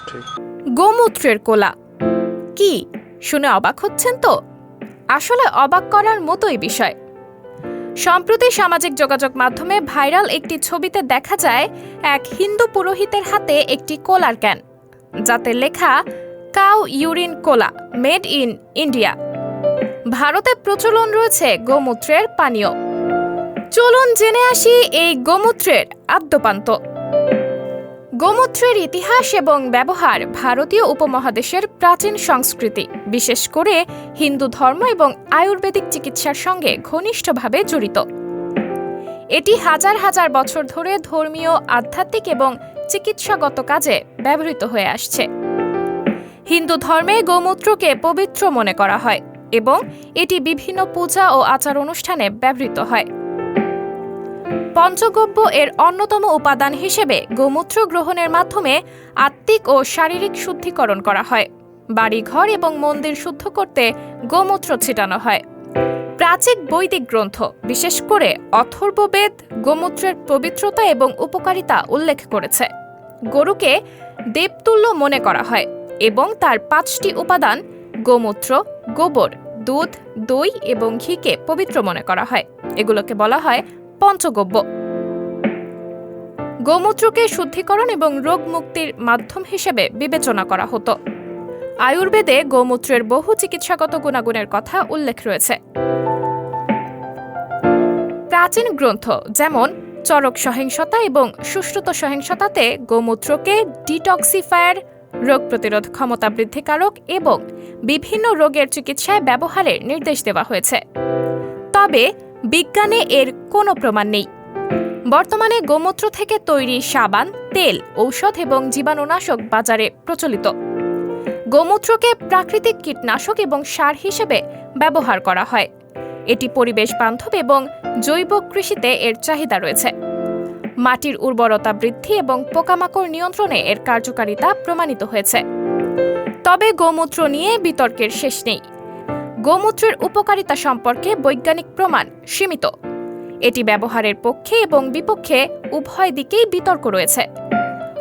ঠিক। গোমূত্রের কোলা কি শুনে অবাক হচ্ছেন তো? আসলে অবাক করার মতোই বিষয়। সম্প্রতি সামাজিক যোগাযোগ মাধ্যমে ভাইরাল একটি ছবিতে দেখা যায় এক হিন্দু পুরোহিতের হাতে একটি কোলার ক্যান, যাতে লেখা cow urine cola made in India. ভারতে প্রচলন রয়েছে গোমূত্রের পানীয়। চলুন জেনে আসি এই গোমূত্রের আদ্যোপান্ত। গোমূত্রের ইতিহাস এবং ব্যবহার ভারতীয় উপমহাদেশের প্রাচীন সংস্কৃতি, বিশেষ করে হিন্দু ধর্ম এবং আয়ুর্বেদিক চিকিৎসার সঙ্গে ঘনিষ্ঠভাবে জড়িত। এটি হাজার হাজার বছর ধরে ধর্মীয়, আধ্যাত্মিক এবং চিকিৎসাগত কাজে ব্যবহৃত হয়ে আসছে। হিন্দু ধর্মে গোমূত্রকে পবিত্র মনে করা হয় এবং এটি বিভিন্ন পূজা ও আচার অনুষ্ঠানে ব্যবহৃত হয়। পঞ্চগব্য এর অন্যতম উপাদান হিসেবে গোমূত্র গ্রহণের মাধ্যমে আত্মিক ও শারীরিক শুদ্ধিকরণ করা হয়। বাড়িঘর এবং মন্দির শুদ্ধ করতে গোমূত্র ছিটানো হয়। প্রাচীন বৈদিক গ্রন্থ, বিশেষ করে অথর্ববেদ, গোমূত্রের পবিত্রতা এবং উপকারিতা উল্লেখ করেছে। গরুকে দেবতুল্য মনে করা হয় এবং তার 5টি উপাদান গোমূত্র, গোবর, দুধ, দই এবং ঘিকে পবিত্র মনে করা হয়। এগুলোকে বলা হয় পঞ্চগব্য। গোমূত্রকে শুদ্ধিকরণ এবং রোগ মুক্তির মাধ্যম হিসেবে বিবেচনা করা হতো। আয়ুর্বেদে গোমূত্রের বহু চিকিৎসাগত গুণাগুণের কথা উল্লেখ রয়েছে। প্রাচীন গ্রন্থ যেমন চরক সহিংসতা এবং সুশ্রুত সহিংসতাতে গোমূত্রকে ডিটক্সিফায়ার, রোগ প্রতিরোধ ক্ষমতা বৃদ্ধিকারক এবং বিভিন্ন রোগের চিকিৎসায় ব্যবহারের নির্দেশ দেওয়া হয়েছে। তবে বিজ্ঞানে এর কোনো প্রমাণ নেই। বর্তমানে গোমূত্র থেকে তৈরি সাবান, তেল, ঔষধ এবং জীবাণুনাশক বাজারে প্রচলিত। গোমূত্রকে প্রাকৃতিক কীটনাশক এবং সার হিসেবে ব্যবহার করা হয়। এটি পরিবেশ বান্ধব এবং জৈব কৃষিতে এর চাহিদা রয়েছে। মাটির উর্বরতা বৃদ্ধি এবং পোকামাকড় নিয়ন্ত্রণে এর কার্যকারিতা প্রমাণিত হয়েছে। তবে গোমূত্র নিয়ে বিতর্কের শেষ নেই। গোমূত্রের উপকারিতা সম্পর্কে বৈজ্ঞানিক প্রমাণ সীমিত। এটি ব্যবহারের পক্ষে এবং বিপক্ষে উভয় দিকেই বিতর্ক রয়েছে।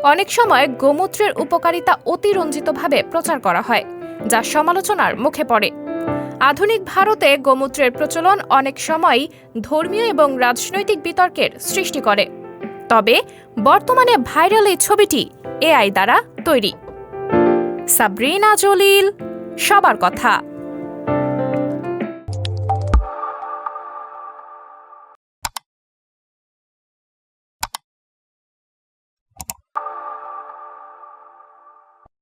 অনেক সময় গোমূত্রের উপকারিতা অতিরঞ্জিতভাবে প্রচার করা হয়, যা সমালোচনার মুখে পড়ে। আধুনিক ভারতে গোমূত্রের প্রচলন অনেক সময়ই ধর্মীয় এবং রাজনৈতিক বিতর্কের সৃষ্টি করে। তবে বর্তমানে ভাইরাল এই ছবিটি এআই দ্বারা তৈরি। সাবরিনা জলিল, সবার কথা।